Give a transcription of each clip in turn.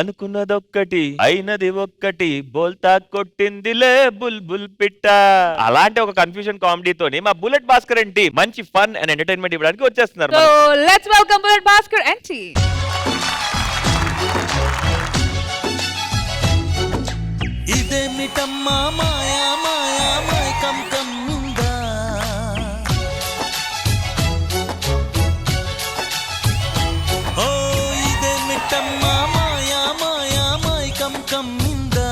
అనుకున్నదొక్కటి అయినది ఒక్కటి బోల్తా కొట్టిందిలే బుల్బుల్ పిట్ట. అలాంటి ఒక కన్ఫ్యూజన్ కామెడీతోని మా బుల్లెట్ భాస్కర్ ఏంటి మంచి ఫన్ అండ్ ఎంటర్టైన్మెంట్ ఇవ్వడానికి వచ్చేస్తున్నారు. So let's welcome Bullet Bhaskar and team. ఇదేమిటమ్మా మాయా మాయా మైకం కమ్మిందా, ఓ ఇదేమిటమ్మా మాయా మాయా మైకం కమ్మిందా.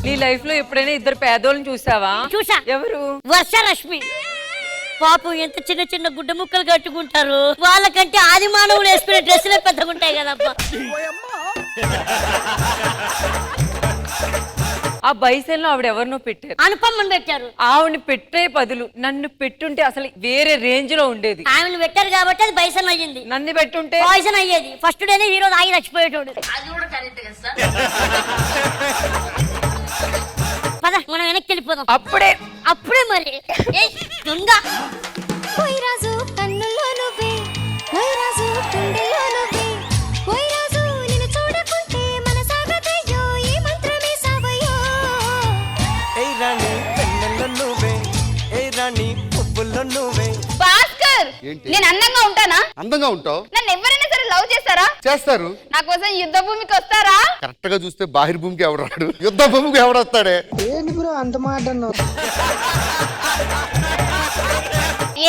నీ లైఫ్ లో ఎప్పుడైనా ఇద్దరు పేదోళ్ళని చూసావా? చూసా. ఎవరు? వర్ష రష్మి. పాపం ఎంత చిన్న చిన్న గుడ్డ ముక్కలు కట్టుకుంటారు, వాళ్ళకంటే ఆది మానవులు వేసుకునే డ్రెస్సులే పెద్దగా ఉంటాయి కదబ్బా. ఆ బైసెల్లో ఆవిడ ఎవరినో పెట్టారు, అనుపమ్మని పెట్టారు. ఆవిడని పెట్టే బదులు నన్ను పెట్టుంటే అసలు వేరే రేంజ్ లో ఉండేది. ఆమెను పెట్టారు కాబట్టి అది బైసన్ అయ్యింది, నన్ను పెట్టుంటే పాయిజన్ అయ్యేది. ఫస్ట్ డేనే హీరో తాగి చచ్చిపోయేటోడు. పద మనం వెనక్కి వెళ్ళిపోదాం. అప్పుడే మరి దొంగ పోయిరాజు కన్నుల్లో నువ్వే, పోయిరాజు గుండెల్లో నువ్వే, పోయిరాజు నిన్ను చూడకుంటే మన సాగదయ్యో ఈ మంత్రమే సావయ్యో. ఏ రాణి పెన్నెల్లో నువ్వే, ఏ రాణి పువ్వుల్లో నువ్వే. భాస్కర్, నేను అందంగా ఉంటానా? అందంగా ఉంటావు. నన్ను ఎవరైనా సరే లవ్ చేస్తారా? చేస్తారు. నా కోసం యుద్ధ భూమికి వస్తారా? కరెక్ట్ గా చూస్తే బాహిర్ భూమికి ఎవడు రాడు, యుద్ధ భూమికి ఎవడు వస్తాడే.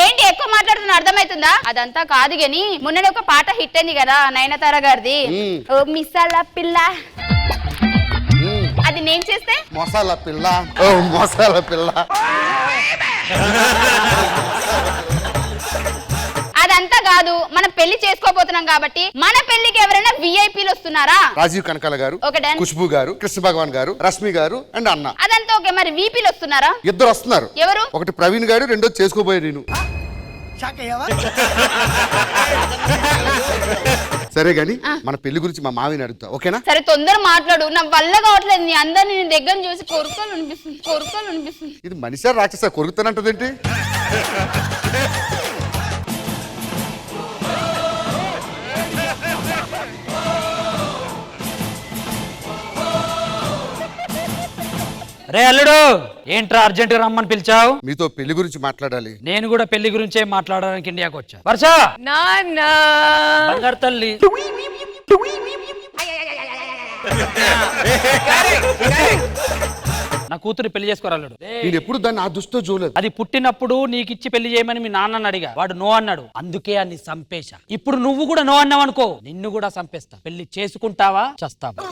ఏంటి ఎక్కువ మాట్లాడుతున్నా అర్థమవుతుందా? అదంతా కాదు గాని మొన్న ఒక పాట హిట్ అయింది కదా నయనతార గారిది, ఓ మిసాల పిల్ల. అది నేను చేస్తే మసాలా పిల్ల, ఓ మసాలా పిల్ల. అదంతా కాదు, మనం పెళ్లి చేసుకోబోతున్నాం కాబట్టి మన పెళ్లికి ఎవరైనా విఐపీలు వస్తున్నారా? రాజీవ్ కనకాల గారు, ఖుష్బూ గారు, కృష్ణ భగవాన్ గారు, రష్మి గారు అండ్ అన్న. అదంతా ఓకే, మరి వీపీలు వస్తున్నారా? ఇద్దరు వస్తున్నారు. ఎవరు? ఒకటి ప్రవీణ్ గారు, రెండో చేసుకోబోయే నేను. సరే గాని మన పెళ్లి గురించి మా మావిని అడుగుతా, ఓకేనా? సరే తొందర మాట్లాడు, నా వల్ల కావట్లేదు. నీ అందరిని నేను దగ్గర చూసి కొరుకోవాలనిపిస్తుంది. ఇది మనిషి రాక్షస కొరుకుతానంటదేంటి? రే అల్లుడు, ఏంట్రా అర్జెంట్ రమ్మని పిలిచావు? మీతో పెళ్లి గురించి మాట్లాడాలి. నేను కూడా పెళ్లి గురించే మాట్లాడడానికి ఇండియాకి వచ్చా. వర్ష నాన్నా బంగారు తల్లి, నా కూతురు పెళ్లి చేసుకోరా అల్లుడు. నేను ఎప్పుడు దాన్ని ఆ దృష్టితో చూడలేదు. అది పుట్టినప్పుడు నీకిచ్చి పెళ్లి చేయమని మీ నాన్నని అడిగా, వాడు నో అన్నాడు, అందుకే అన్ని సంపేశా. ఇప్పుడు నువ్వు కూడా నో అన్నావు అనుకో, నిన్ను కూడా సంపేస్తా. పెళ్లి చేసుకుంటావా చస్తావా?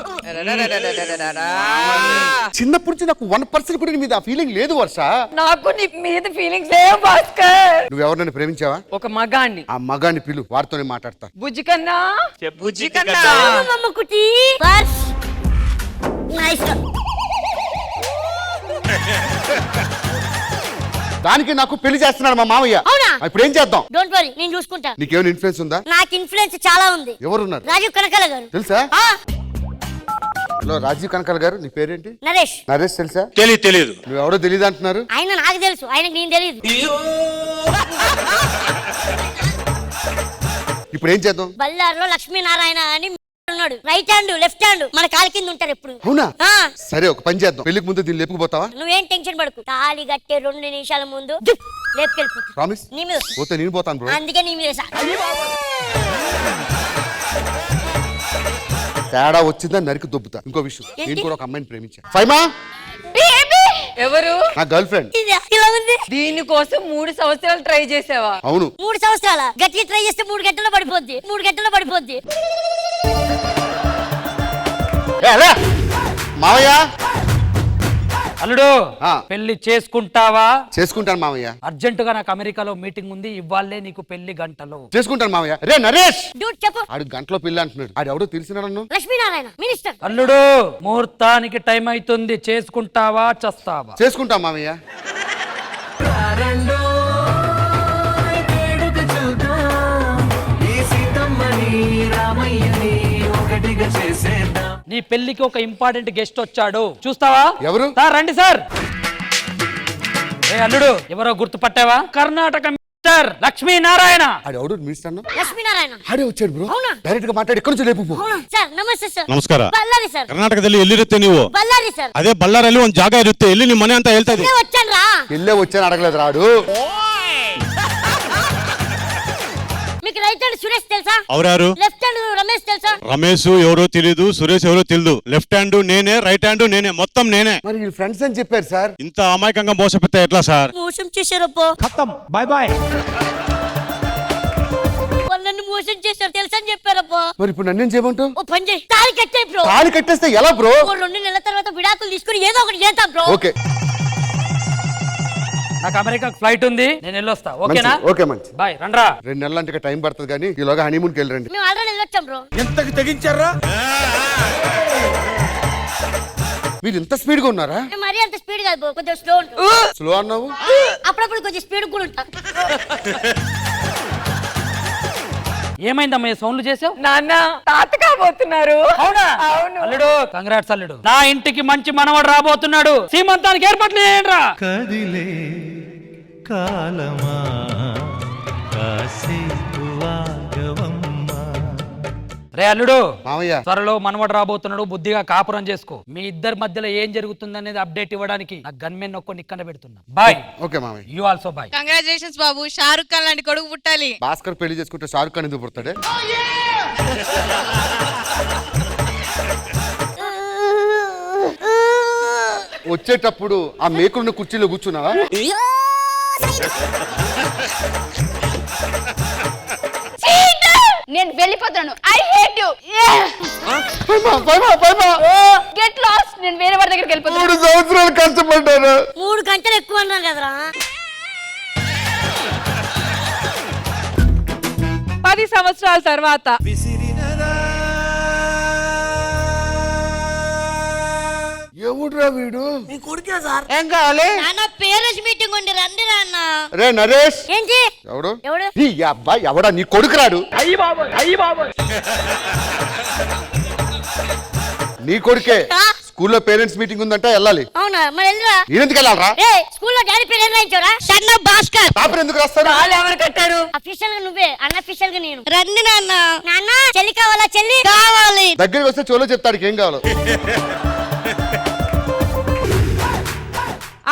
చిన్నప్పటి నుంచి నాకు 1% కూడా నీ మీద ఆ ఫీలింగ్ లేదు వర్ష. నాకు నీ మీద ఫీలింగ్స్ లేవు భాస్కర్. నువ్వు ఎవరినైనా ప్రేమించావా? ఒక మగాన్ని. ఆ మగాన్ని పిలు, వారితోనే మాట్లాడతా. బుజ్జి కన్నా, బుజ్జి కన్నా. కుటి బస్ నైస్. దానికి నాకు పెళ్లి చేస్తున్నాడు మా మామయ్య. అవునా? ఇప్పుడు ఏం చేద్దాం? డోంట్ వరీ, నేను చూసుకుంటా. నీకేమైనా ఇన్ఫ్లుయెన్స్ ఉందా? నాకు ఇన్ఫ్లుయెన్స్ చాలా ఉంది. ఎవరున్నారు? రాజీవ్ కనకాల గారు. తెలుసా? హలో రాజీవ్ కనకాల గారు, నీ పేరేంటి? నరేష్. నరేష్ తెలుసా? తెలీదు. నువ్వు ఎవడో తెలియదు అంటున్నారు. ఆయన నాకు తెలుసు, ఆయనకు నేను తెలియదు. ఇప్పుడు ఏం చేద్దాం? బల్లార్లో లక్ష్మీనారాయణ అని ఉన్నాడు, రైట్ హ్యాండ్ లెఫ్ట్ హ్యాండ్ మన కాలి కింద ఉంటారు ఎప్పుడు. అవునా? సరే ఒక పని చేద్దాం, పెళ్లికి ముందు దీన్ని లేపుకుపోతావా? నువ్వేం టెన్షన్ పడకు, తాళి కట్టే 2 నిమిషాల ముందు లేపుకెళ్ళిపో. ప్రామిస్? నీ మీద పోతే నేను పోతాను బ్రో. అందుకే నీ మీద తేడా వచ్చిందని నరికి దొబ్బుతా. ఇంకో విషయం, నేను కూడా ఒక అమ్మాయిని ప్రేమించా. ఫైమా ఎవరు? నా గర్ల్ ఫ్రెండ్. దీనికోసం 3 సంవత్సరాలు ట్రై చేసావా? అవును. 3 సంవత్సరాల గట్టిగా ట్రై చేస్తే 3 గంటల్లో పడిపోద్ది. 3 గంటల్లో పడిపోద్ది. మావయ్య అల్లుడు పెళ్లి చేసుకుంటావా? చేసుకుంటాను మావయ్య. అర్జెంటుగా నాకు అమెరికాలో మీటింగ్ ఉంది, ఇవ్వాలే నీకు పెళ్లి గంటలో. చేసుకుంటాను మావయ్య. రే నరేష్, చెప్పు. ఆడు గంటలో పెళ్లి అంటున్నాడు. ఆడు ఎవడో తెలిసినాడు. లక్ష్మీనారాయణ మినిస్టర్. అల్లుడు ముహూర్తానికి టైం అవుతుంది, చేసుకుంటావా చస్తావా? చేసుకుంటాం మావయ్య. నీ పెళ్లికి ఒక ఇంపార్టెంట్ గెస్ట్ వచ్చాడు, చూస్తావా? ఎవరు? రండి సార్. ఏ అల్లుడు, ఎవరో గుర్తుపట్టావా? కర్ణాటక మిస్టర్ లక్ష్మీనారాయణ. ఆడు ఎవడు మినిస్టర్ అన్న? లక్ష్మీనారాయణ. ఆడే వచ్చాడు బ్రో. అవునా? డైరెక్ట్ గా మాట్లాడి ఎక్కడి నుంచి లేపు పో. అవునా ಸರ್ ನಮಸ್ತೆ ಸರ್. ನಮಸ್ಕಾರ. ಬಳ್ಳಾರಿ ಸರ್. ಕರ್ನಾಟಕದಲ್ಲಿ ಎಲ್ಲಿರುತ್ತೆ ನೀವು? ಬಳ್ಳಾರಿ ಸರ್. ಅದೇ ಬಳ್ಳಾರಲ್ಲಿ ಒಂದ್ ಜಾಗ ಇರುತ್ತೆ, ಎಲ್ಲಿ ನಿಮ್ ಮನೆ ಅಂತ ಹೇಳ್ತಾ ಇದ್ದೀನಿ. వచ్చాన్రా. ఎల్లే వచ్చాను అడగలేదు రాడు. మీకు రైట్ హ్యాండ్ సురేష్ తెలుసా? ಅವ್ರ್ಯಾರು? లెఫ్ట్ హ్యాండ్ రమేష్ తెలుసా? రమేಶ్ ఎవరో తెలీదు, సురేష్ ఎవరో తెలీదు. లెఫ్ట్ హ్యాండ్ నేనే, రైట్ హ్యాండ్ నేనే, మొత్తం నేనే. మరి వీళ్ళు ఫ్రెండ్స్ అని చెప్పారు సార్. ఇంత అమాయకంగా మోసపెత్తే ఎట్లా సార్? మోసం చేశారప్పో. Bye bye. వాళ్ళు నన్ను మోసం చేశారు తెలుసా అని చెప్పారప్పో. మరి ఇప్పుడు నన్నేం చేయమంటావు? ఓ పని చేయి, తాళి కట్టే బ్రో. తాళి కట్టేస్తే ఎలా బ్రో? ఓ 2 నెలల తర్వాత విడాకులు తీసుకుని ఏదో ఒకటి చేద్దాం బ్రో. ఓకే నాకు అమెరికాకు ఫ్లైట్ ఉంది, నేను వెళ్ళొస్తా. ఓకేనా? ఓకే మంచి. బాయ్. రండ్రా. 2 నెలలు అంటే టైం పడుతుంది కానీ ఈలోగా హనీమూన్కి వెళ్ళరండి. మేము ఆల్రెడీ వెళ్ళొచ్చాం బ్రో. ఎంతకి తెగించారా? మీరు ఇంత స్పీడ్ గా ఉన్నారా? మేము మరీ అంత స్పీడ్ కాదు బ్రో, కొంచెం స్లో ఉంటాం. స్లో అన్నావు. అప్పుడప్పుడు కొంచెం స్పీడ్ కూడా ఉంటాం. ఏమైందమ్మా ఈ సౌండ్లు చేసావు? నాన్న తాత కాబోతున్నారు. అవునా? అవును. అల్లుడు కంగ్రాట్స్ అల్లుడు. నా ఇంటికి మంచి మనవడు రాబోతున్నాడు. సీమంతానికి ఏర్పాట్లు చేయండిరా. కదిలే కాలమా కాసేపు ఆగవమ్మా. రే అల్లుడు, మామయ్య త్వరలో మనవడు రాబోతున్నాడు, బుద్ధిగా కాపురం చేసుకో. మీ ఇద్దరి మధ్యలో ఏం జరుగుతుంది అనేది అప్డేట్ ఇవ్వడానికి నా గన్మెన్ ఒక్కొని ఇక్కడ పెడుతున్నా. బాయ్. ఓకే మామయ్య. You also bye. కంగ్రాచులేషన్స్ బాబు, షారుఖ్ ఖాన్ లాంటి కొడుకు పుట్టాలి. భాస్కర్ పెళ్లి చేసుకుంటే షారుఖ్ ఖాన్ ఎందుకు పుడతాడే? వచ్చేటప్పుడు ఆ మేకున్న కుర్చీలో కూర్చున్నావా? నేను వెళ్ళిపోతున్నాను. I hate you. Get lost. నేను వేరే వాడి దగ్గరికి వెళ్ళిపోతాను. 3 సంవత్సరాలు కష్టపడ్డాను. 3 గంటలు ఎక్కువ అన్నాను కదరా. 10 సంవత్సరాల తర్వాత ఎవడురా వీడు? ఏం కావాలి? నాన్న పేరెంట్స్ మీటింగ్ ఉంది, రండి నాన్న. రే నరేష్. ఏంటి? ఎవడు? ఎవడు? ఈ అబ్బాయి ఎవడా? నీ కొడుకు రాడు. అయ్యి బాబోయ్, అయ్యి బాబోయ్. నీ కొడుకే. ఆ? స్కూల్లో పేరెంట్స్ మీటింగ్ ఉందంట వెళ్ళాలి. అవునా? మరి వెళ్ళరా. నేనెందుకు వెళ్ళాలరా? ఏ స్కూల్లో డాడీ పేరు ఏం రాయించారా? సన్న భాస్కర్. తాపర్ ఎందుకు రాస్తారు? వాళ్ళు ఎవరు కట్టారు? అఫీషియల్ గా నువ్వే, అన్అఫీషియల్ గా నేను. రండి నాన్న. నాన్న చెల్లి కావాలా? చెల్లి కావాలి. దగ్గరికి వస్తే చోలో చెప్తాడు ఏం కావాలో.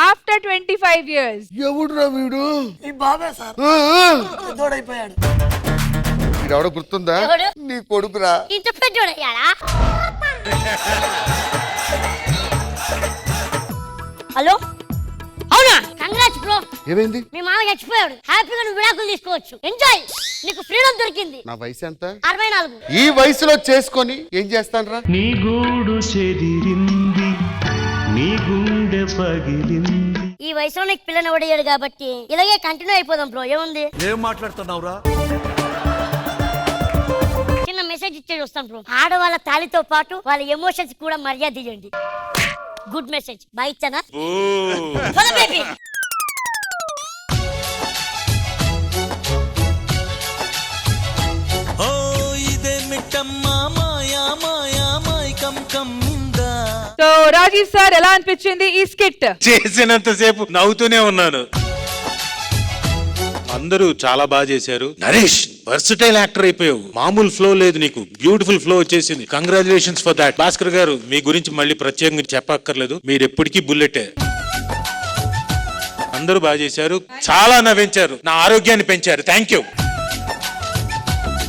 ఆఫ్టర్ 25 years ఎవడురా వీడు? ఈ బాబే సార్, పెద్దోడైపోయాడు. ఎవడో గుర్తుందా? ఎవడు? నీ కొడుకురా. ఇంత పెద్దోడయ్యాడా? హలో, అవునా? Congrats bro. ఏమైంది? మీ మామ చచ్చిపోయాడు. హ్యాపీగా నువ్వు విడాకులు తీసుకోవచ్చు. ఎంజాయ్. నీకు ఫ్రీడమ్ దొరికింది. నా వయసు ఎంత? 64. ఈ వయసులో చేసుకొని ఏం చేస్తానరా? నీ గూడు చెదిరింది, నీ గుండె పగిలింది. ఈ వయసులో నీకు పిల్లని ఎవడయ్యాడు కాబట్టి ఇలాగే కంటిన్యూ అయిపోదాం బ్రో. ఏముంది? ఏం మాట్లాడుతున్నావురా? చిన్న మెసేజ్ ఇచ్చేది వస్తాను బ్రో. ఆడవాళ్ళ తాళితో పాటు వాళ్ళ ఎమోషన్స్ కూడా మర్యాద ఇవ్వండి. Good message. బాయ్ ఇచ్చానా? బేబీ. ఓ ఇదే మిట్టమ్మా మాయా మాయా మైకం కమ్మిందా. సో రాజీవ్ సార్ ఎలా అనిపించింది ఈ స్కిట్? చేసినంతసేపు నవ్వుతూనే ఉన్నాను. అందరూ చాలా బాగా చేశారు. నరేష్ వర్సటైల్ యాక్టర్ అయిపోయావు. మామూలు ఫ్లో లేదు నీకు, బ్యూటిఫుల్ ఫ్లో వచ్చేసింది. Congratulations for that. Bhaskar garu మీ గురించి మళ్ళీ ప్రత్యేకంగా చెప్పక్కర్లేదు, మీరు ఎప్పటికీ బుల్లెటే. అందరూ బాగా చేశారు, చాలా నవ్వించారు, నా ఆరోగ్యాన్ని పెంచారు. Thank you.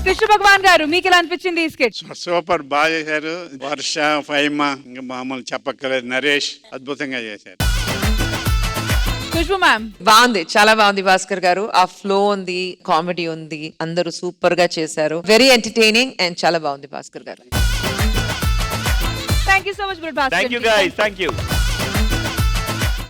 కృష్ణ భగవాన్ గారు మీకు ఎలా అనిపించింది ఈ స్కిట్? సూపర్, బాగా చేశారు. వర్ష ఫైమా ఇంకా మామూలు చెప్పక్కర్లేదు. నరేష్ అద్భుతంగా చేశారు. ఖుష్బు మ్యామ్. బాగుంది, చాలా బాగుంది భాస్కర్ గారు. ఆ ఫ్లో ఉంది, కామెడీ ఉంది, అందరూ సూపర్ గా చేశారు. వెరీ ఎంటర్టైనింగ్ అండ్ చాలా బాగుంది భాస్కర్ గారు. Thank you so much. Thank you guys. Thank you.